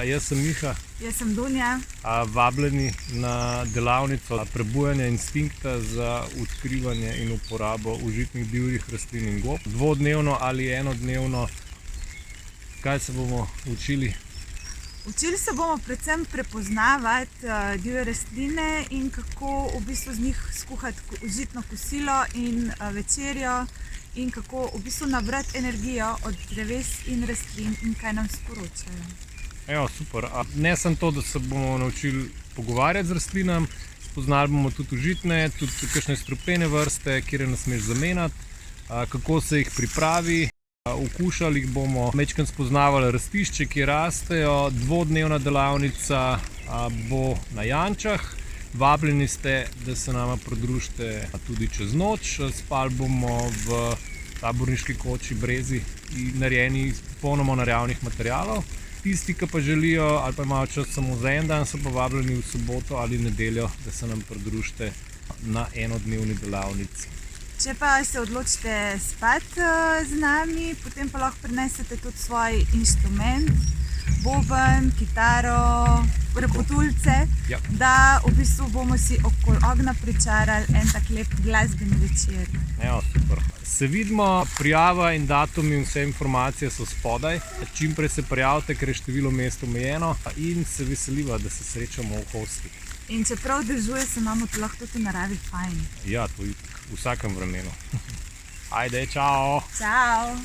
Jaz sem Miha. Jaz sem Dunja. Vabljeni na delavnico prebujanja instinkta za odkrivanje in uporabo užitnih divjih rastlin in gob. Dvodnevno ali enodnevno. Kaj se bomo učili? Učili se bomo predvsem prepoznavati divje rastline in kako v bistvu z njih skuhati užitno kosilo in večerjo in kako v bistvu nabrati energijo od dreves in rastlin in kaj nam sporočajo. Evo, super. Ne samo to, da se bomo naučili pogovarjati z rastlinami, spoznali bomo tudi užitne, tudi kakšne strupene vrste, kjer nas smeš zamenjati, kako se jih pripravi. Okušali jih bomo, majčkeno spoznavali rastišče, ki rastejo. Dvodnevna delavnica bo na Jančah. Vabljeni ste, da se nama pridružite tudi čez noč. Spali bomo v taborniški koči Brezi, narejeni iz popolnoma naravnih materialov. Tisti, ki pa želijo ali pa imajo čas samo za en dan, so pa vabljeni v soboto ali nedeljo, da se nam pridružite na enodnevni delavnici. Če pa se odločite spati z nami, potem pa lahko prinesete tudi svoj inštrument, boben, kitaro, repotulce, da v bistvu bomo si okoli ognja pričarali en tak lep glasbeni večer. Evo, super. Se vidimo, prijava in datumi in vse informacije so spodaj. Čim prej se prijavite, ker je število mest omejeno in se veseliva, da se srečamo v hostih. In čeprav dežuje, se imamo tu lahko tudi v naravi fajn. Ja, to je v vsakem vremenu. Ajde, čao! Čao!